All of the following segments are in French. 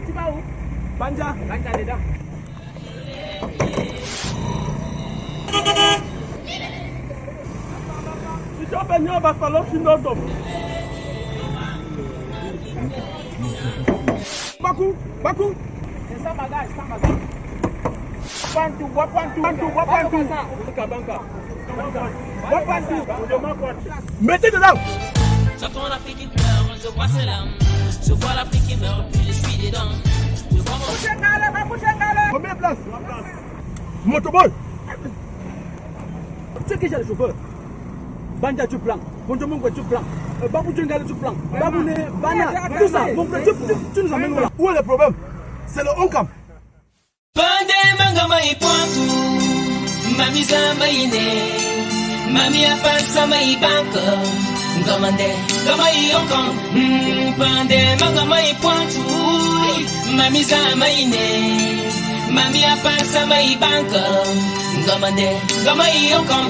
Tu vas où? Banja dedans. Si tu as venu, il va falloir finir d'autres. Bakou. C'est ça bagage, Pantou. Mettez dedans. J'entends l'Afrique qui pleure, je vois ses larmes. Je vois l'Afrique qui meurt, puis je suis dedans. Je vois mon... Combien de places? Motoboy. Tu sais que j'ai le chauffeur. Banja tu plans. Bonjour tu plans. Babou tu tu plans. Babou Bana, tout ça. Tu nous amènes là. Où est le problème? C'est le Onkam. Pande mangama ipontu. Mami zama ine. Mami apasa mai banko. Gamande, gamai onkam. Pande mangama ipontu. Mami zama ine. Mami apasa mai banko. Gamande, gamai onkam.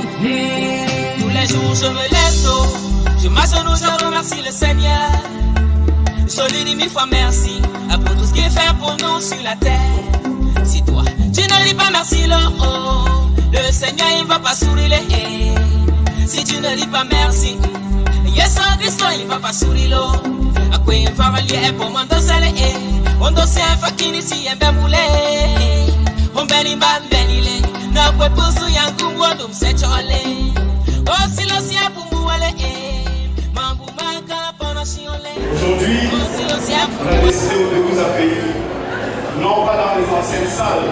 Tous les jours je me lève tôt. Je m'agenouille, je remercie le Seigneur. Je lui dis 1000 fois merci pour tout ce qu'il fait pour nous sur la terre. Si toi, tu ne dis pas merci, le Seigneur il va pas sourire les haies. Si tu ne dis pas merci, Yes, Christ il va pas sourire l'eau. À quoi il va relier pour mon dos les haies. On doit se faire qu'il ici un ben boulet. On bénit pas bénilé. N'a pas pour sou yankou ou on se chole. Oh silence pour moi les haies. Aujourd'hui, on a décidé de vous accueillir, non pas dans les anciennes salles,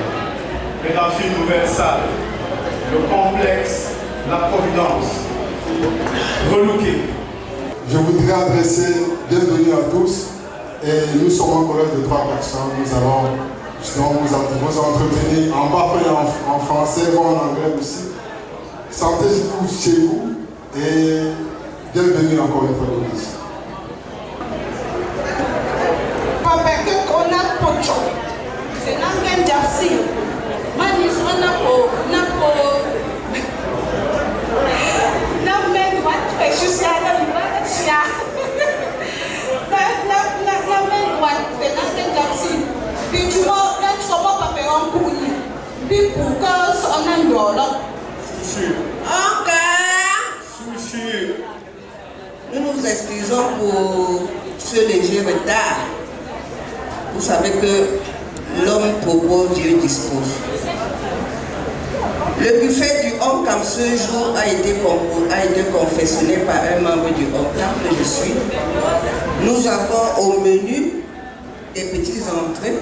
mais dans une nouvelle salle, le complexe La Providence, relooké. Je voudrais adresser bienvenue à tous et nous sommes en collège de 3 personnes. Nous allons justement vous entretenir en bafoué en français, voire en anglais aussi. Sentez-vous chez vous et bienvenue encore une fois de plus. C'est l'anglais d'Arcy. Manis, on a pour n'amène what fait juste à la chia. N'amène what fait l'anglais d'Arcy. Puis tu vois, là, tu vas pas faire un coup. Puis pour que on a un dollar. Souci. Encore. Souci. Nous nous excusons pour ce léger retard. Vous savez que l'homme propose, Dieu dispose. Le buffet du Onkam ce jour a été confectionné par un membre du Onkam que je suis. Nous avons au menu des petites entrées.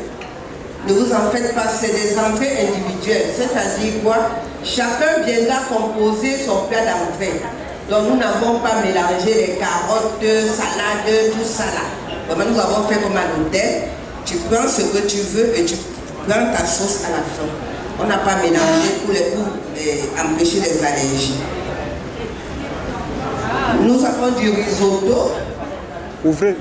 Ne vous en faites pas, c'est des entrées individuelles. C'est-à-dire quoi? Chacun viendra composer son plat d'entrée. Donc nous n'avons pas mélangé les carottes, salade, tout ça là. Vraiment, nous avons fait comme à l'hôtel. Tu prends ce que tu veux et tu prends ta sauce à la fin. On n'a pas mélangé pour empêcher les allergies. Nous avons du risotto. Ouvrez.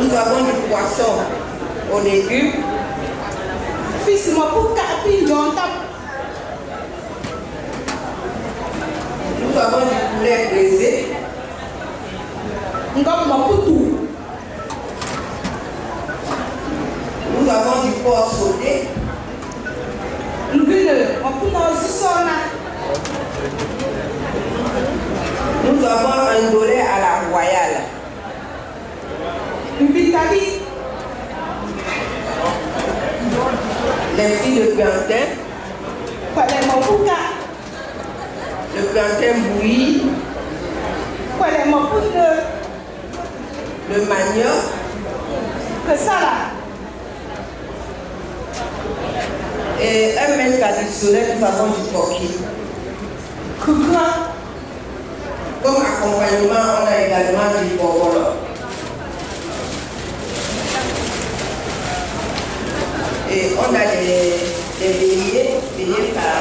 Nous avons du poisson aux légumes. Fils, moi pour capi, longtemps. Nous avons du poulet braisé. Nous avons tout. Nous avons du porc sauté. Nous avons un doré à la royale. Les filles de plantain. Le plantain bouilli. Le manioc. Que ça là. Et un mets traditionnel, nous avons du coquille. Comme accompagnement, on a également du bobolo. Et on a des beignets par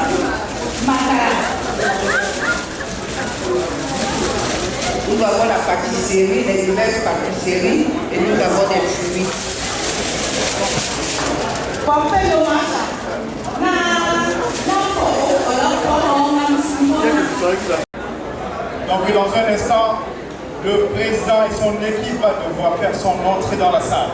nous avons la pâtisserie, les diverses pâtisseries et nous avons des fruits. dans un instant, le président et son équipe vont devoir faire son entrée dans la salle.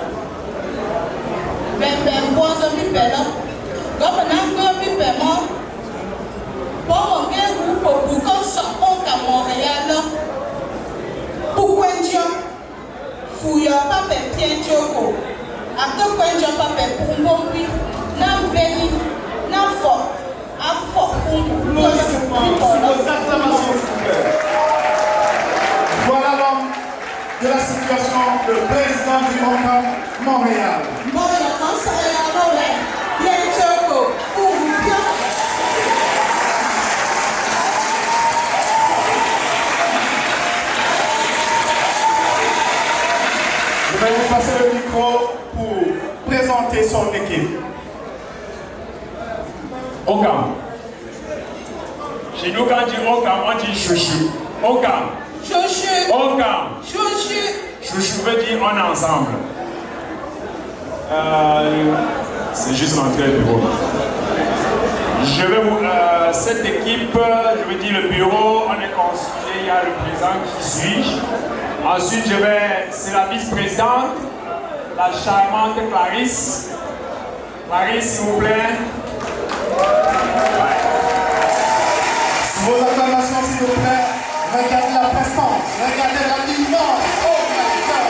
Voilà l'homme de la situation, le président du Ocam Montréal. Je vais vous passer le micro pour présenter son équipe. Ocam. Chez nous, quand on dit Ocam, on dit chouchou. Ocam. Chouchou. Ocam. Chouchou. Chouchou veut dire on est ensemble. C'est juste l'entrée du bureau. Je vais vous. Cette équipe, je veux dire le bureau, on est constitué, il y a le président qui suit. Ensuite, c'est la vice-présidente, la charmante Clarisse. Clarisse, s'il vous plaît. Vos acclamations, s'il vous plaît. Regardez la prestance, regardez l'habillement. Oh my God!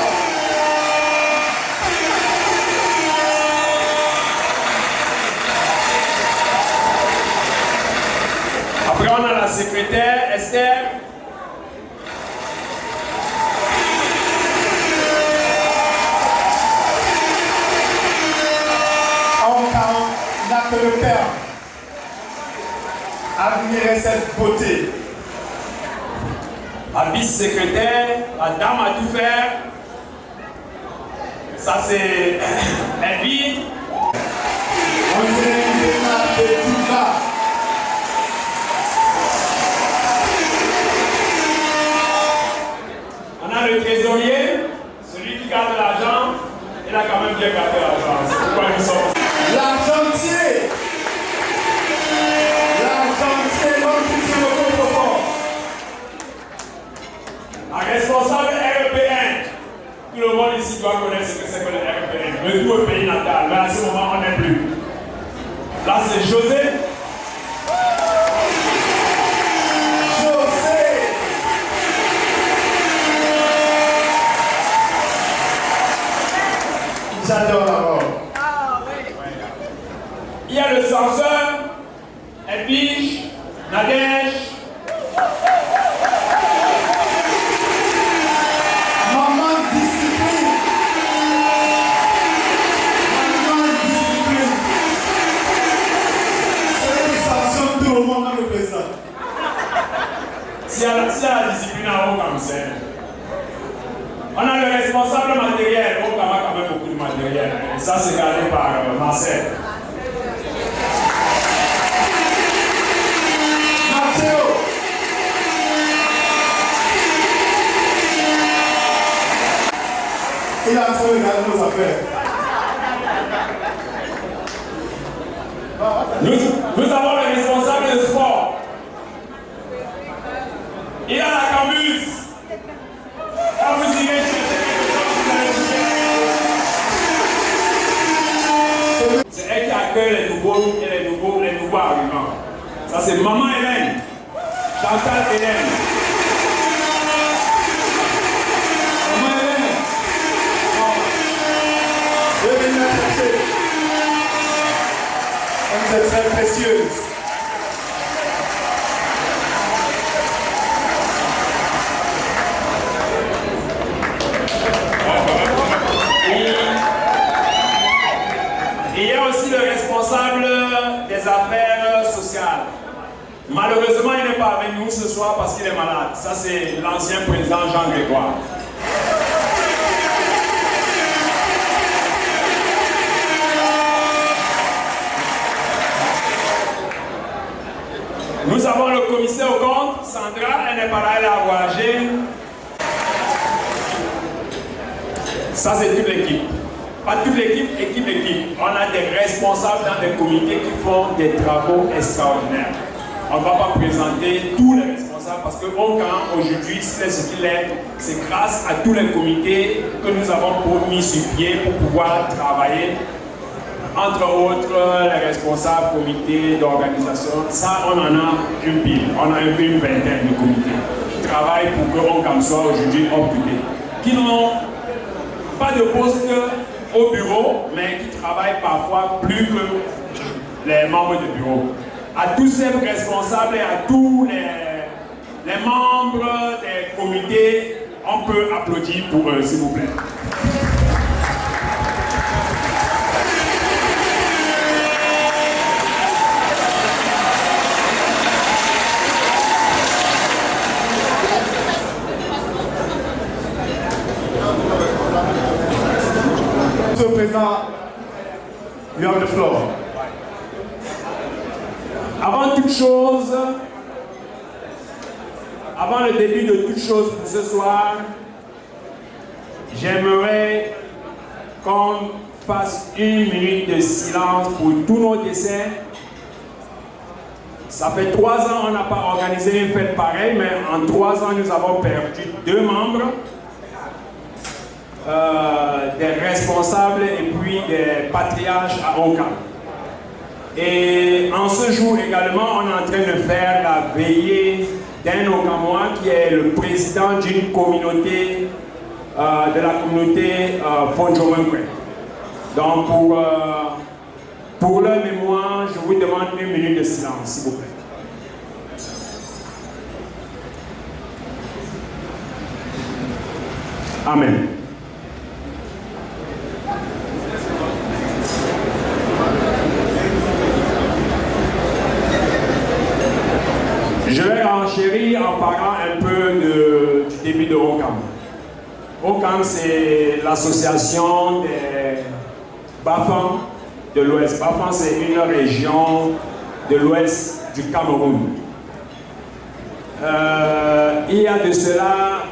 Après, on a la secrétaire, Esther. Ocam n'a que le père. Admirez cette beauté. La vice-secrétaire, la dame à tout faire. Ça c'est Elvie. On dirait une démarche de tout bas. On a le trésorier, celui qui garde l'argent. Il a quand même bien gardé l'argent. C'est pourquoi nous sommes. L'argentier. L'argentier, l'homme qui tient le coffre-fort. Un responsable REP1. Tout le monde ici doit connaître ce que c'est que le REP1. Le tout au pays natal. Mais à ce moment, on n'est plus. Là, c'est José. José. J'adore la robe. Il y a le censeur, Edwige, Nadège. Maman discipline. Maman discipline. C'est une sanction de tout le monde, même le président. S'il y a la discipline à haut comme ça. On a le responsable matériel. On a quand même beaucoup de matériel. Et ça, c'est gardé par Marcel. Mathéo. Il a trop regardé nos affaires. Nous avons le responsable de sport. Il a la cambuse. Quand vous irez chercher quelque chose, vous allez chercher. C'est elle qui accueille les nouveaux arrivants. Ça, c'est Maman Hélène. Chantal Hélène. Maman Hélène. Je vais venir la chercher. Vous êtes très précieuse. Il y a aussi le responsable des affaires sociales. Malheureusement, il n'est pas avec nous ce soir parce qu'il est malade. Ça, c'est l'ancien président Jean Grégoire. Nous avons le commissaire au compte, Sandra, elle n'est pas là, elle a voyagé. Ça, c'est toute l'équipe. Pas toute l'équipe, équipe. On a des responsables dans des comités qui font des travaux extraordinaires. On ne va pas présenter tous les responsables. responsable parce que Ocam aujourd'hui, c'est ce qu'il est. C'est grâce à tous les comités que nous avons mis sur pied pour pouvoir travailler. Entre autres, les responsables comités d'organisation, ça on en a une pile, on a une vingtaine de comités qui travaillent pour que Ocam soit aujourd'hui amputé, qui n'ont pas de poste au bureau, mais qui travaillent parfois plus que les membres du bureau. À tous ces responsables et à tous les membres des comités, on peut applaudir pour eux, s'il vous plaît. Monsieur le Président, you have the floor. Avant toute chose, avant le début de toute chose pour ce soir, j'aimerais qu'on fasse 1 minute de silence pour tous nos décès. Ça fait 3 ans qu'on n'a pas organisé une fête pareille, mais en 3 ans, nous avons perdu 2 membres. Des responsables et puis des patriarches à Ocam. Et en ce jour également, on est en train de faire la veillée d'un Okamois qui est le président d'une communauté, de la communauté Fonjomenkwe. Donc pour leur mémoire, je vous demande 1 minute de silence, s'il vous plaît. Amen. Je vais renchérir en parlant un peu du début de Ocam. Ocam, c'est l'association des Bafang de l'Ouest. Bafang, c'est une région de l'Ouest du Cameroun. Il y a de cela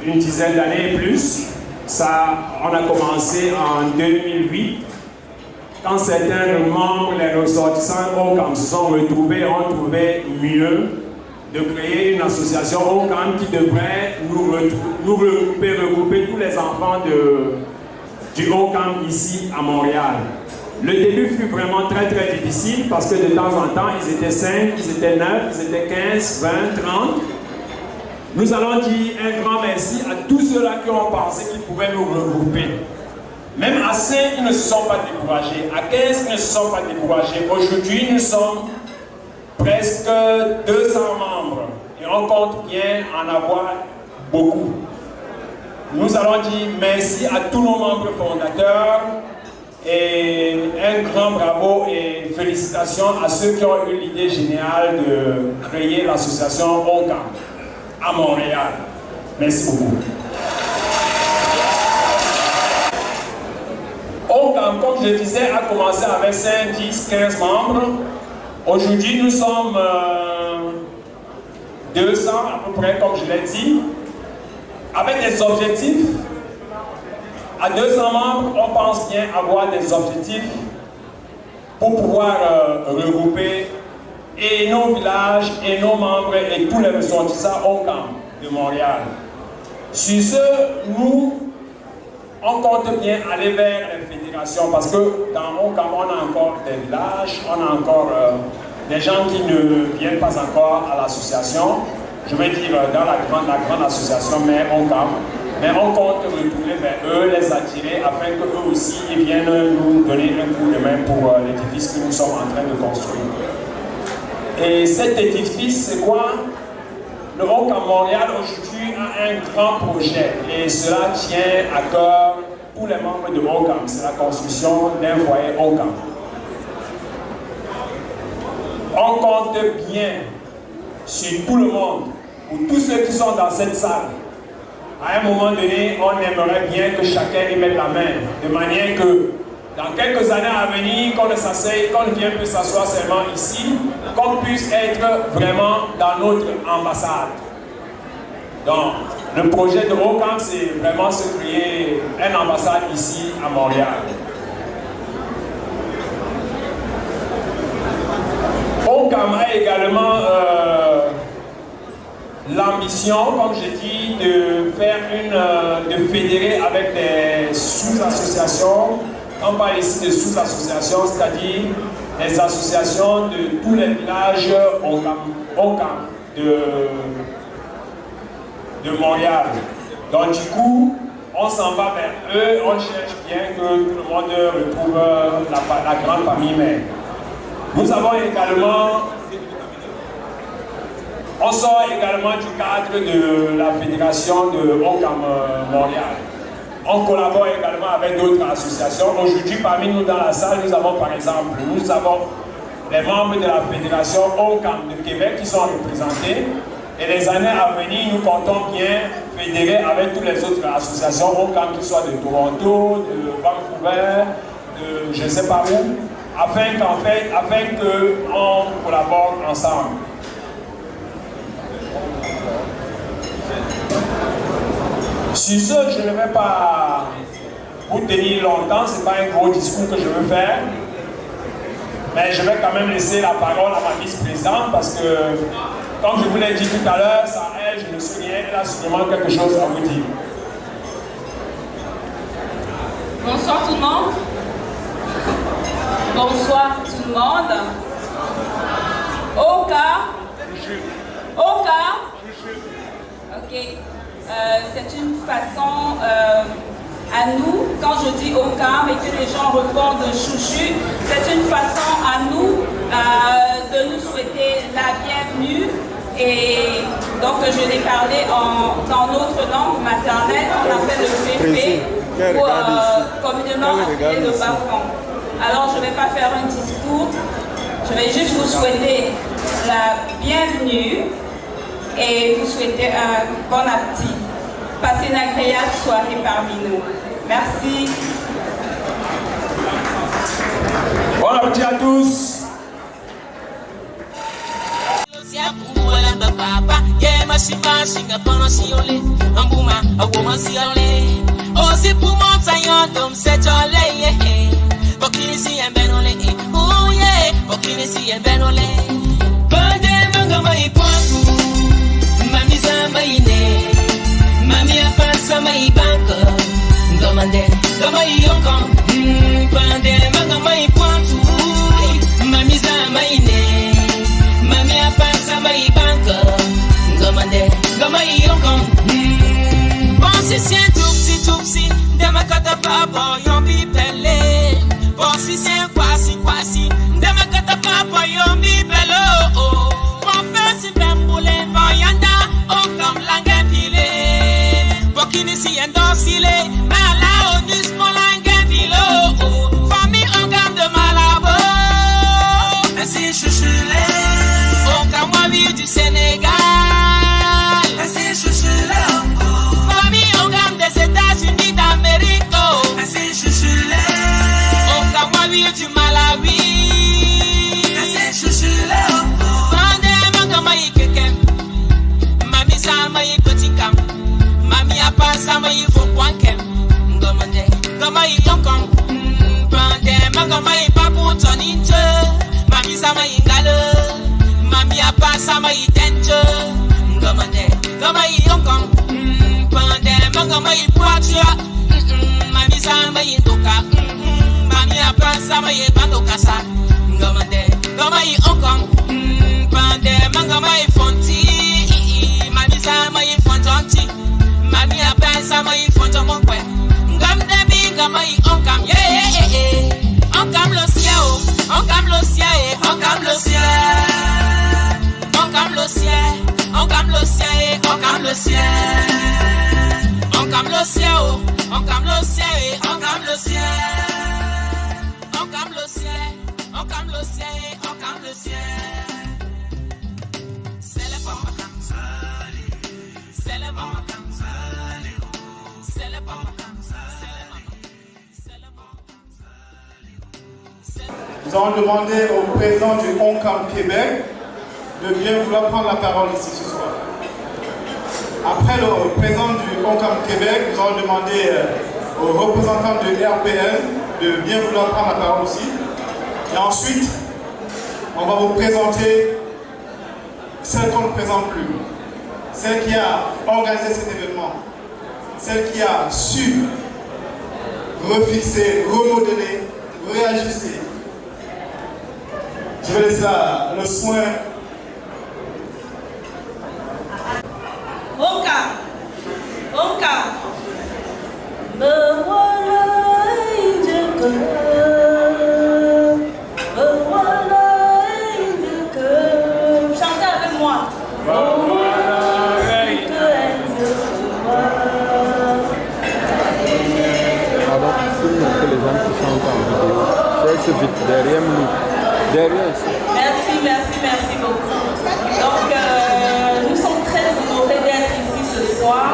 une dizaine d'années et plus. On a commencé en 2008. Quand certains membres, les ressortissants Ocam se sont retrouvés, ont trouvé mieux de créer une association Ocam qui devrait nous regrouper tous les enfants du Ocam ici à Montréal. Le début fut vraiment très difficile parce que de temps en temps, ils étaient 5, ils étaient 9, ils étaient 15, 20, 30. Nous allons dire un grand merci à tous ceux-là qui ont pensé qu'ils pouvaient nous regrouper. Même à 5, ils ne se sont pas découragés. À 15, ils ne se sont pas découragés. Aujourd'hui, nous sommes presque 200 membres. Et on compte bien en avoir beaucoup. Nous allons dire merci à tous nos membres fondateurs. Et un grand bravo et félicitations à ceux qui ont eu l'idée géniale de créer l'association Ocam à Montréal. Merci beaucoup. Ocam, comme je disais, a commencé avec 5, 10, 15 membres. Aujourd'hui, nous sommes 200 à peu près, comme je l'ai dit, avec des objectifs. À 200 membres, on pense bien avoir des objectifs pour pouvoir regrouper et nos villages, et nos membres, et tous les ressortissants Ocam de Montréal. Sur ce, nous, on compte bien aller vers les fédérations parce que dans Ocam, on a encore des villages, on a encore des gens qui ne viennent pas encore à l'association. Je veux dire dans la grande association, mais Ocam. Mais on compte retourner vers eux, les attirer afin qu'eux aussi ils viennent nous donner un coup de main pour l'édifice que nous sommes en train de construire. Et cet édifice, c'est quoi? Le Ocam Montréal aujourd'hui a un grand projet et cela tient à cœur tous les membres de Ocam. C'est la construction d'un foyer Ocam. On compte bien sur tout le monde, pour tous ceux qui sont dans cette salle. À un moment donné, on aimerait bien que chacun y mette la main, de manière que dans quelques années à venir, qu'on ne vienne plus s'asseoir seulement ici, qu'on puisse être vraiment dans notre ambassade. Donc, le projet de Ocam, c'est vraiment se créer une ambassade ici à Montréal. Ocam a également l'ambition, comme j'ai dit, de faire de fédérer avec des sous-associations. On parle ici de sous-associations, c'est-à-dire les associations de tous les villages de Montréal. Donc du coup, on s'en va vers eux, on cherche bien que tout le monde retrouve la grande famille mère. Nous avons également, on sort également du cadre de la fédération de Ocam Montréal. On collabore également avec d'autres associations. Aujourd'hui, parmi nous dans la salle, nous avons par exemple, les membres de la fédération Ocam de Québec qui sont représentés. Et les années à venir, nous comptons bien fédérer avec toutes les autres associations Ocam, qui soient de Toronto, de Vancouver, de je ne sais pas où, afin qu'on collabore ensemble. Sur ce, je ne vais pas vous tenir longtemps, ce n'est pas un gros discours que je veux faire, mais je vais quand même laisser la parole à ma vice-présidente parce que, comme je vous l'ai dit tout à l'heure, ça elle, je me souviens, elle a sûrement quelque chose à vous dire. Bonsoir tout le monde. Bonsoir tout le monde. Oka. Ok. C'est une façon à nous, quand je dis Oka, mais que les gens répondent chouchou, c'est une façon à nous de nous souhaiter la bienvenue. Et donc je l'ai parlé dans notre langue maternelle, on appelle le pépé, ou communément appelé le bafon. Alors je ne vais pas faire un discours, je vais juste vous souhaiter la bienvenue et vous souhaiter un bon appétit. Passez une agréable soirée parmi nous. Merci. Bon appétit à tous. Mami apasa mai banka, domande, domai yokon, pande manga mai pointu, mami za mai ne, mami apasa mai banka, domande, domai yokon, bonsi sien tupsi, dema kata papa yombi pele, bonsi sien kwasi, dema kata papa yombi pelo, confesse bembule voyanda, okam langue pile. Kini si endosile, mala onus molange bilo. Famille en gamme de malabo. Ainsi chouchoulé. Au Kamoabi du Sénégal. Ainsi chouchoulé. Famille en gamme des États-Unis d'Amérique. Ainsi chouchoulé. Au Kamoabi du Malawi. Ainsi chouchoulé. Bande mangamayi kekem. Mami samayi petit cam. Mami apasa mai fo kwankem ngomande ngomai yonkon pande mangomai papu toninje mami sama ingalo mami apasa mai tenje ngomande ngomai yonkon pande mangomai poatia mami sama indoka mami apasa mai bandoka sa ngomande ngomai yonkon pande mangomai fonti mami sama infonti Mami apesa mai fonto mokwe ngam debi ngamai onkam onkam lo sia onkam lo sia onkam lo sia onkam lo sia onkam lo sia onkam lo sia onkam lo sia onkam lo sia onkam lo sia onkam lo sia onkam lo sia onkam lo sia c'est le bon c'est le bon. Nous allons demander au président du ONCAM Québec de bien vouloir prendre la parole ici ce soir. Après le président du ONCAM Québec, nous allons demander aux représentants de RPL de bien vouloir prendre la parole aussi. Et ensuite, on va vous présenter celle qu'on ne présente plus. celle qui a organisé cet événement, celle qui a su refixer, remodeler, réajuster. Je vais laisser le soin. Onka. Chantez avec moi. Pardon, filme que les gens qui chantent en vidéo. C'est vite derrière nous. Derrière ici. Merci beaucoup. Donc, nous sommes très honorés d'être ici ce soir.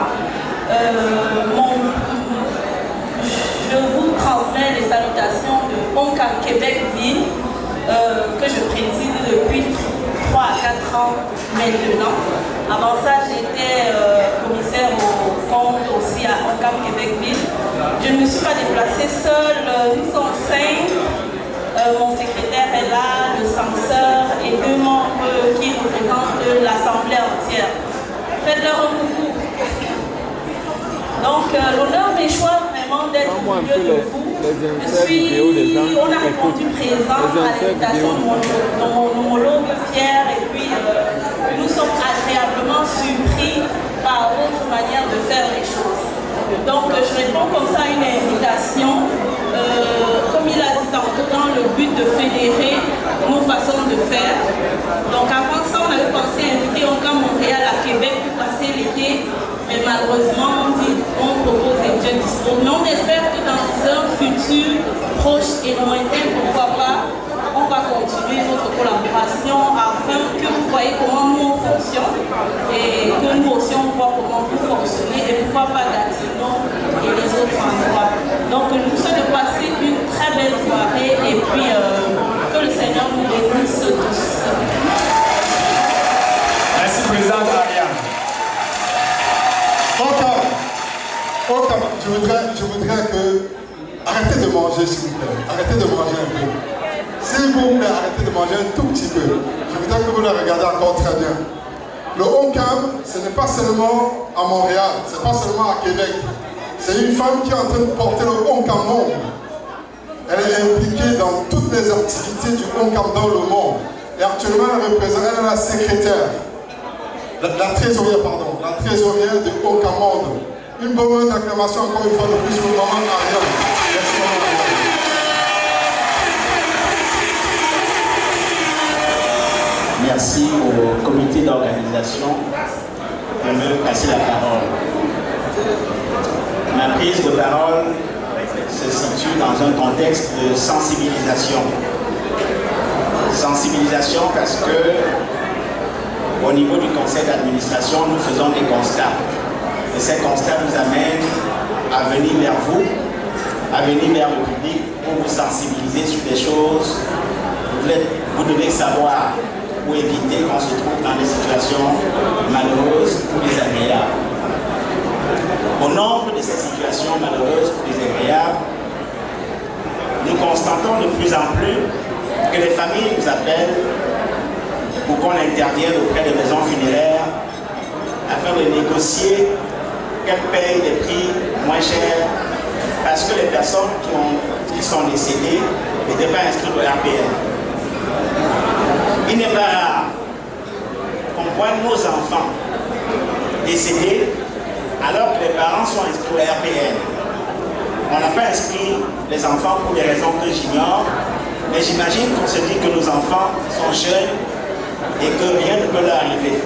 Je vous transmets les salutations de Onkam Québec-Ville, que je préside depuis 3 à 4 ans maintenant. Avant ça, j'étais commissaire au compte aussi à Onkam Québec-Ville. Je ne me suis pas déplacée seule, nous sommes 5. Mon secrétaire est là, le censeur et 2 membres qui représentent l'Assemblée entière. Faites-leur un coucou. Donc, l'honneur m'échoit vraiment d'être au milieu de vous. On a répondu présent à l'invitation de mon homologue Pierre et puis nous sommes agréablement surpris par votre manière de faire les choses. Donc, je réponds comme ça à une invitation, comme il a dit tantôt, dans le but de fédérer nos façons de faire. Donc, avant ça, on avait pensé inviter Onkam Montréal à Québec pour passer l'été. Mais malheureusement, on propose des jeunes disponibles. Mais on espère que dans un futur proche et lointain, pourquoi pas, on va continuer notre collaboration afin que vous voyez comment nous on fonctionne et que nous aussi on voit comment vous fonctionnez et pourquoi pas Gatineau et les autres endroits. Donc nous souhaitons de passer une très belle soirée et puis que le Seigneur nous bénisse tous. Merci, Président Ariane. Onkam, je voudrais que... Arrêtez de manger, s'il vous plaît. Arrêtez de manger un peu. S'il vous plaît, arrêtez de manger un tout petit peu. Je voudrais que vous le regardez encore très bien. Le Onkam, ce n'est pas seulement à Montréal, ce n'est pas seulement à Québec. C'est une femme qui est en train de porter le Onkam monde. Elle est impliquée dans toutes les activités du Onkam dans le monde. Et actuellement, elle est la secrétaire. La trésorière de Onkam monde. Une bonne acclamation encore une fois de plus pour maman Ariane. Merci maman Ariane. Merci au comité d'organisation de me passer la parole. Ma prise de parole se situe dans un contexte de sensibilisation. Sensibilisation parce que au niveau du conseil d'administration, nous faisons des constats. Et ces constats nous amènent à venir vers vous, à venir vers le public pour vous sensibiliser sur des choses. Vous devez savoir ou éviter qu'on se trouve dans des situations malheureuses ou désagréables. Au nombre de ces situations malheureuses ou désagréables, nous constatons de plus en plus que les familles nous appellent pour qu'on intervienne auprès des maisons funéraires afin de négocier qu'elles payent des prix moins chers parce que les personnes qui sont décédées n'étaient pas inscrites au RPN. Il n'est pas rare qu'on voit nos enfants décédés alors que les parents sont inscrits au RPN. On n'a pas inscrit les enfants pour des raisons que j'ignore, mais j'imagine qu'on se dit que nos enfants sont jeunes et que rien ne peut leur arriver.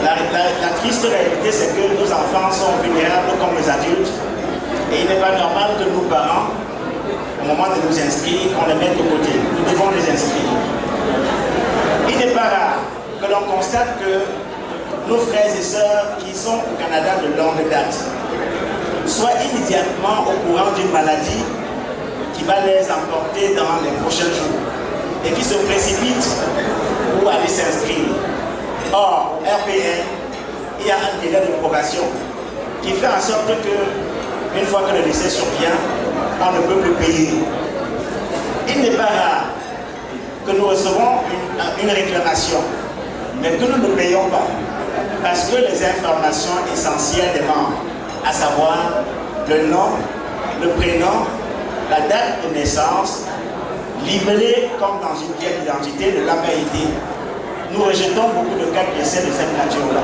La triste réalité, c'est que nos enfants sont vulnérables comme les adultes et il n'est pas normal que nos parents, au moment de nous inscrire, qu'on les mette de côté. Nous devons les inscrire. Il n'est pas rare que l'on constate que nos frères et sœurs qui sont au Canada de longue date soient immédiatement au courant d'une maladie qui va les emporter dans les prochains jours et qui se précipitent pour aller s'inscrire. Or, RPN, il y a un délai de probation qui fait en sorte que, une fois que le décès survient, on ne peut plus payer. Il n'est pas rare que nous recevons une réclamation, mais que nous ne payons pas. parce que les informations essentielles des membres, à savoir le nom, le prénom, la date de naissance, libellé comme dans une pièce d'identité, ne l'a pas été. Nous rejetons beaucoup de cas de décès de cette nature-là.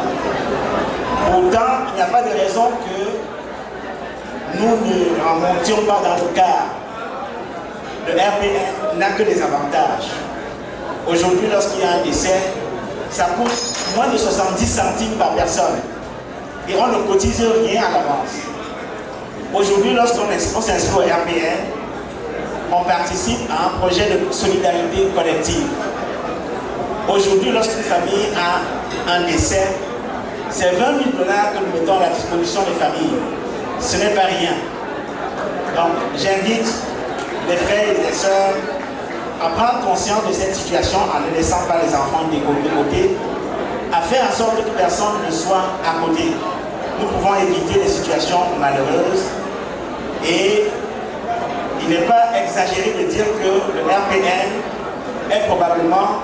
Pourtant, il n'y a pas de raison que nous ne remontions pas dans le cas. Le RPN n'a que des avantages. Aujourd'hui, lorsqu'il y a un décès, ça coûte moins de 70 centimes par personne. Et on ne cotise rien à l'avance. Aujourd'hui, lorsqu'on s'inscrit au RPN, on participe à un projet de solidarité collective. Aujourd'hui, lorsqu'une famille a un décès, c'est 20 000 $ que nous mettons à la disposition des familles. Ce n'est pas rien. Donc, j'invite les frères et les sœurs à prendre conscience de cette situation en ne laissant pas les enfants de côté, à faire en sorte que personne ne soit à côté. Nous pouvons éviter des situations malheureuses et il n'est pas exagéré de dire que le RPN est probablement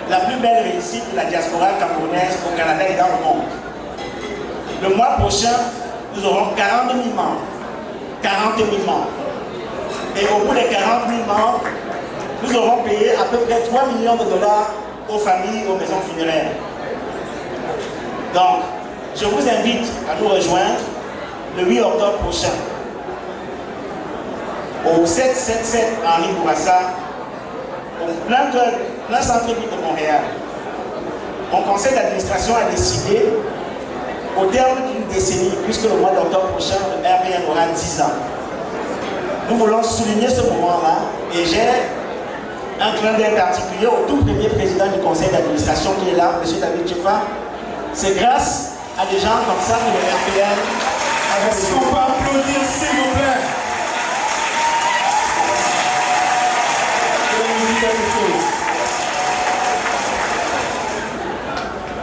la plus belle réussite de la diaspora camerounaise au Canada et dans le monde. Le mois prochain, nous aurons 40 000 membres. 40 000 membres. Et au bout des 40 000 membres, nous aurons payé à peu près 3 millions de $ aux familles et aux maisons funéraires. Donc, je vous invite à nous rejoindre le 8 octobre prochain au 777 Henri Bourassa, au plein centre-ville de Montréal. Mon conseil d'administration a décidé, au terme d'une décennie, puisque le mois d'octobre prochain, le RPN aura 10 ans, nous voulons souligner ce moment-là et j'ai un clin d'œil particulier au tout premier président du conseil d'administration qui est là, M. David Tchefa. C'est grâce à des gens comme ça que le RPN a Est-ce qu'on peut applaudir, s'il vous plaît?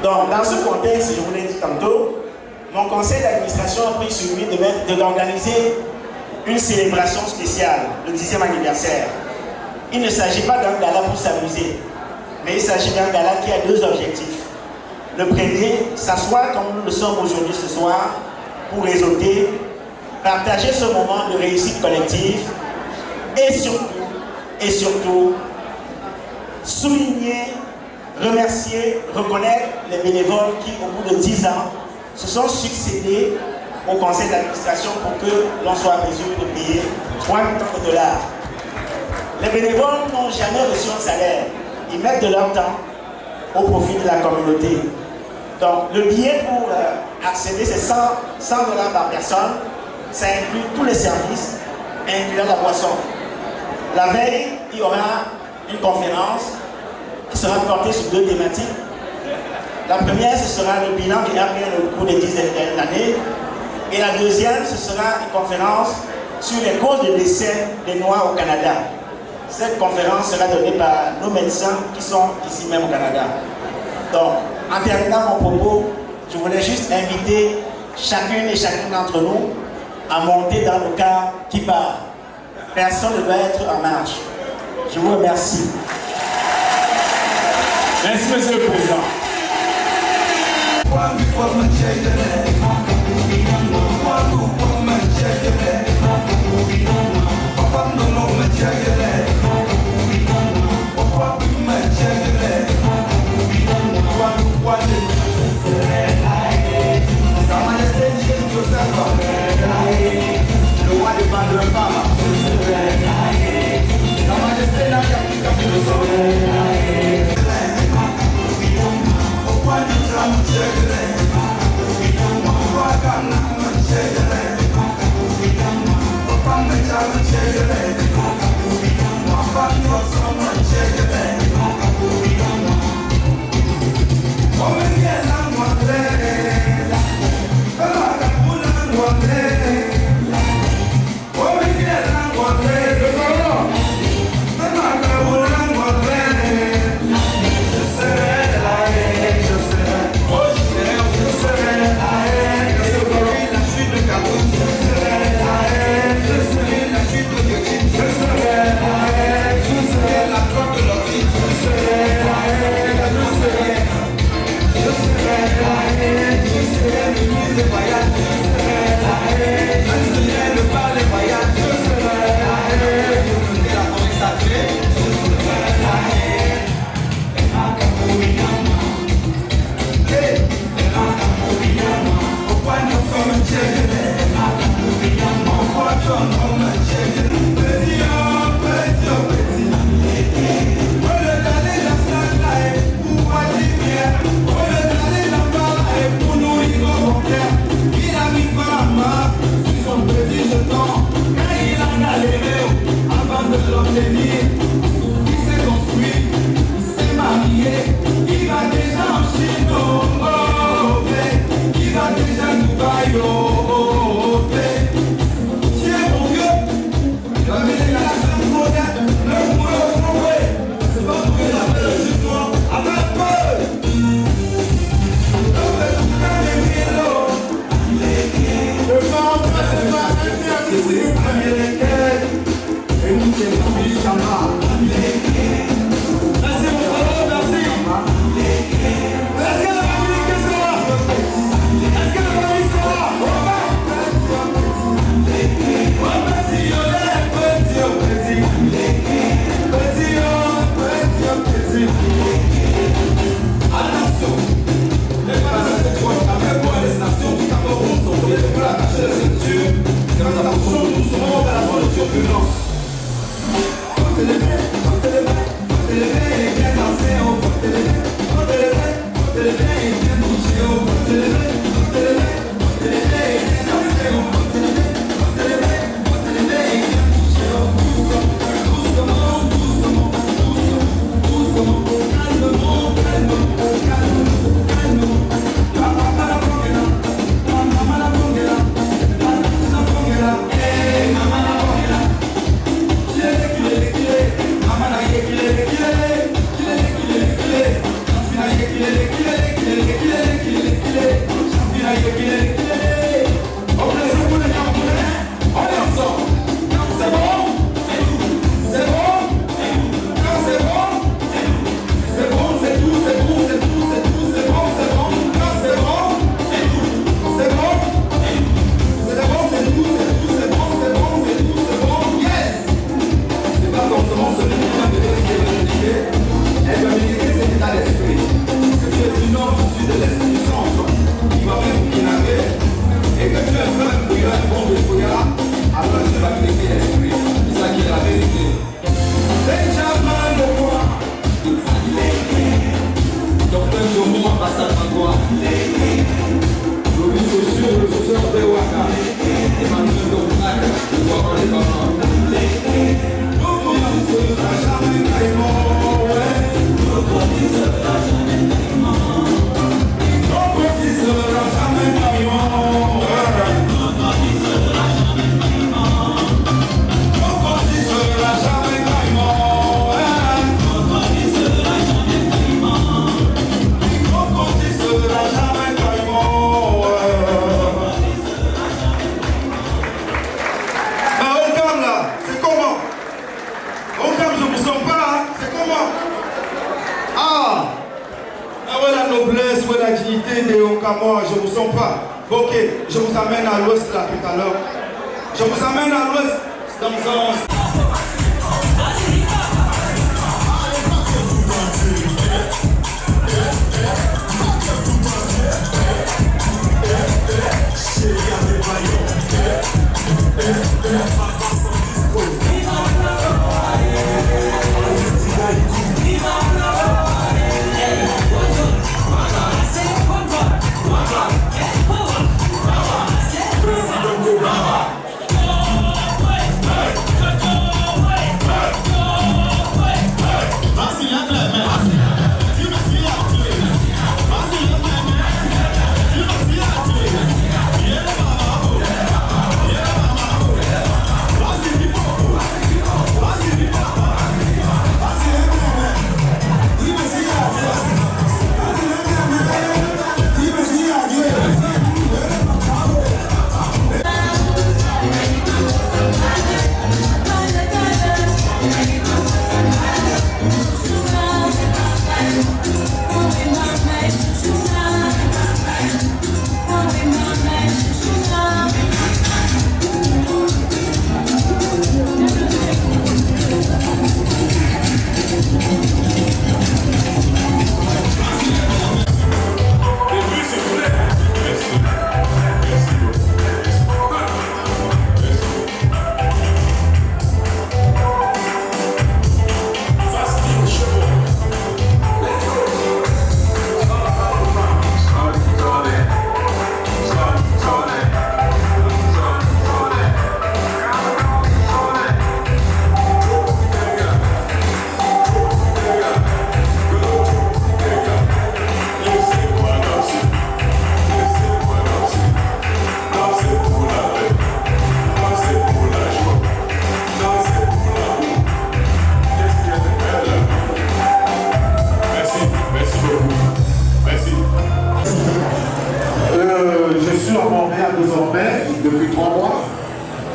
Donc, dans ce contexte, je vous l'ai dit tantôt, mon conseil d'administration a pris sur lui d'organiser une célébration spéciale, le 10e anniversaire. Il ne s'agit pas d'un gala pour s'amuser, mais il s'agit d'un gala qui a deux objectifs. Le premier, s'asseoir comme nous le sommes aujourd'hui ce soir, pour réseauter, partager ce moment de réussite collective et surtout, souligner, remercier, reconnaître les bénévoles qui, au bout de 10 ans, se sont succédés au conseil d'administration pour que l'on soit en mesure de payer 3 millions de $. Les bénévoles n'ont jamais reçu un salaire. Ils mettent de leur temps au profit de la communauté. Donc, le billet pour accéder, c'est 100 $ par personne. Ça inclut tous les services, incluant la boisson. La veille, il y aura une conférence qui sera portée sur deux thématiques. La première, ce sera le bilan du RPN au cours des 10 dernières années. Et la deuxième, ce sera une conférence sur les causes de décès des Noirs au Canada. Cette conférence sera donnée par nos médecins qui sont ici même au Canada. Donc, en terminant mon propos, je voulais juste inviter chacune et chacun d'entre nous à monter dans le car qui part. Personne ne doit être en marche. Je vous remercie. Merci, Monsieur le Président. Check it out. Je vous sens pas. Ok, je vous amène à l'ouest là tout à l'heure. Je vous amène à l'ouest dans un...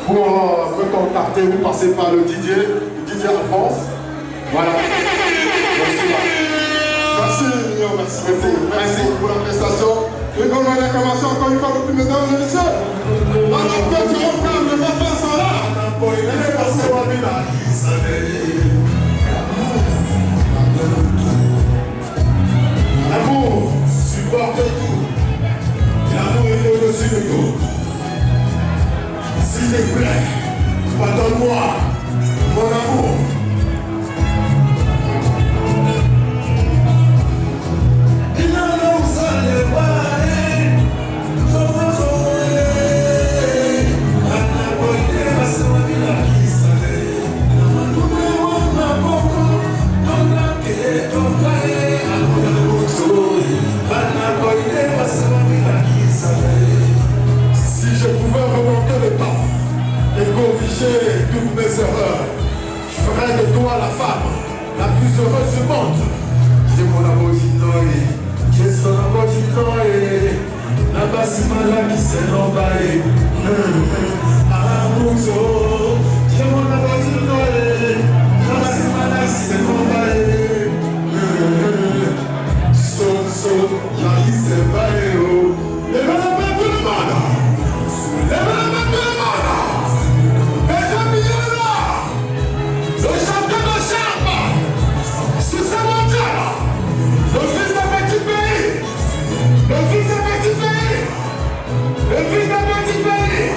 Pour me contacter, vous passez par le DJ Alphonse. Voilà. Merci, Mignon, merci pour la prestation. Une bonne acclamation encore une fois le plus mesdames et messieurs. Dans la fête du Ocam, les enfants sont là. L'amour supporte tout. L'amour est au-dessus de tout. S'il te plaît, pardonne-moi, mon amour. Si je pouvais remonter le temps et corriger toutes mes erreurs, je ferais de toi la femme la plus heureuse du monde. J'ai mon amour d'Inoé, j'ai son amour d'Inoé, la bassimala qui s'est l'embaillé. Amour, j'ai mon amour d'Inoé, la bassimala qui s'est l'embaillé. La qui s'est baillée. Les mains tout le monde. Les mains tout le monde. Mesdames, millions, le champion de charme, sous sa mondiale, le fils d'un petit pays, le fils d'un petit pays, le fils d'un petit pays.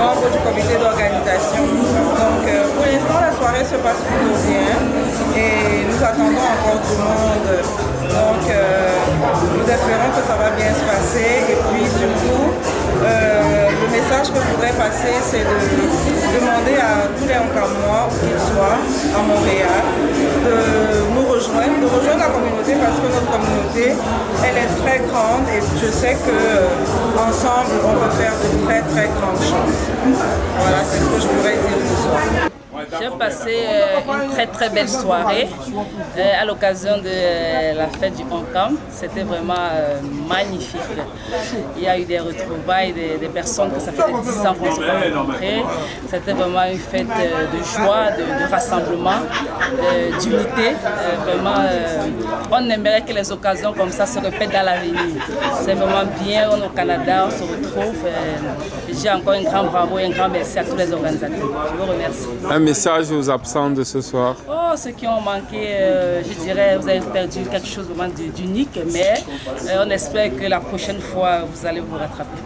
membre du comité d'organisation. Donc pour l'instant la soirée se passe plutôt bien et nous attendons encore du monde. Donc nous espérons que ça va bien se passer et puis surtout le message que je voudrais passer c'est de demander à tous les Onkamois où qu'ils soient à Montréal de nous rejoindre la communauté parce que notre communauté elle est très grande et je sais qu'ensemble on peut faire de très très grandes choses. Voilà, c'est ce que je pourrais dire ce soir. J'ai passé une très belle soirée à l'occasion de la fête du Onkam. C'était vraiment magnifique. Il y a eu des retrouvailles, des personnes que ça fait 10 ans qu'on se rencontrait. C'était vraiment une fête de joie, de rassemblement, d'unité. Vraiment, on aimerait que les occasions comme ça se répètent dans l'avenir. C'est vraiment bien, on est au Canada, on se retrouve. J'ai encore un grand bravo et un grand merci à tous les organisateurs. Je vous remercie. Un message aux absents de ce soir? Oh, ceux qui ont manqué, je dirais, vous avez perdu quelque chose vraiment d'unique, mais on espère que la prochaine fois, vous allez vous rattraper.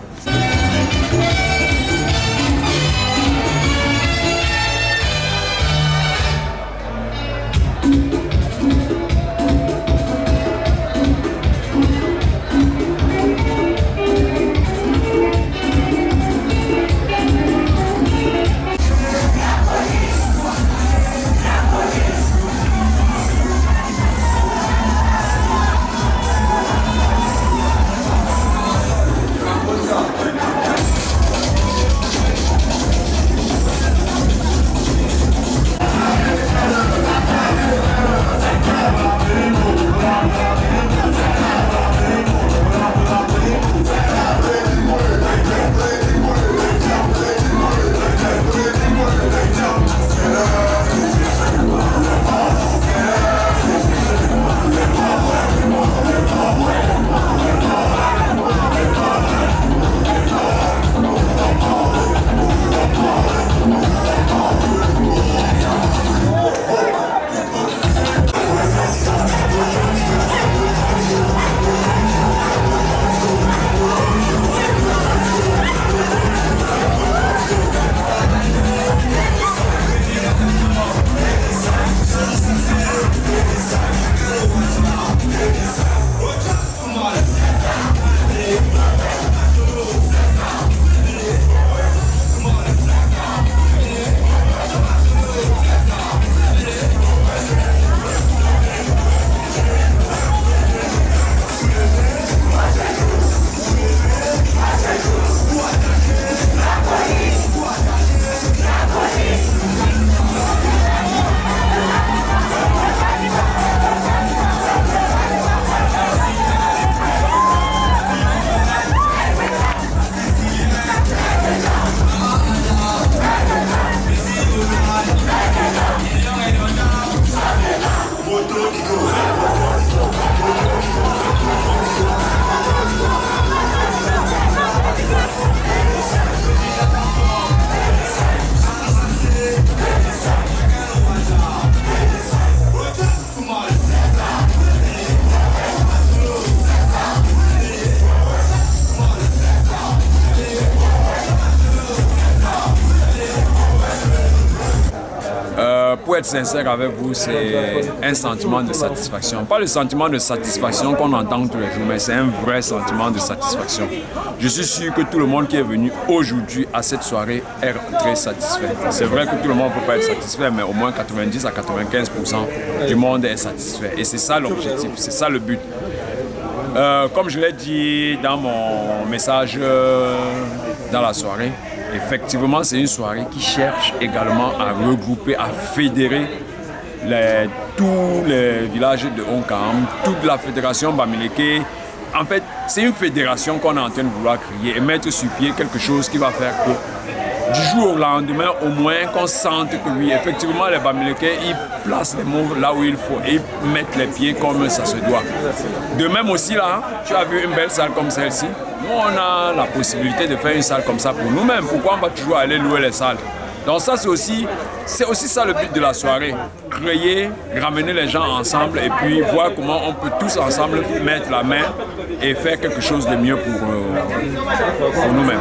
Pour être sincère avec vous, c'est un sentiment de satisfaction. Pas le sentiment de satisfaction qu'on entend tous les jours, mais c'est un vrai sentiment de satisfaction. Je suis sûr que tout le monde qui est venu aujourd'hui à cette soirée est très satisfait. C'est vrai que tout le monde ne peut pas être satisfait, mais au moins 90 à 95% du monde est satisfait. Et c'est ça l'objectif, c'est ça le but. Comme je l'ai dit dans mon message dans la soirée, effectivement, c'est une soirée qui cherche également à regrouper, à fédérer tous les villages de Onkam, toute la fédération Bamileke. En fait, c'est une fédération qu'on est en train de vouloir créer et mettre sur pied quelque chose qui va faire que du jour au lendemain, au moins qu'on sente que oui, effectivement, les Bamileke, ils placent les mots là où il faut et ils mettent les pieds comme ça se doit. De même aussi là, tu as vu une belle salle comme celle-ci. Nous, on a la possibilité de faire une salle comme ça pour nous-mêmes. Pourquoi on va toujours aller louer les salles? Donc ça, c'est aussi ça le but de la soirée. Créer, ramener les gens ensemble et puis voir comment on peut tous ensemble mettre la main et faire quelque chose de mieux pour nous-mêmes.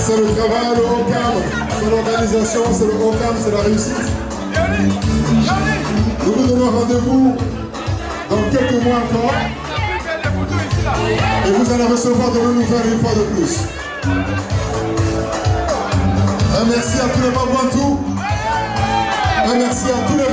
C'est le travail, le OCAM, c'est l'organisation, c'est le OCAM, c'est la réussite. Nous vous donnons rendez-vous dans quelques mois encore. Et vous allez recevoir de nos nouvelles une fois de plus. Un merci à tous les Babouantou. Un merci à tous les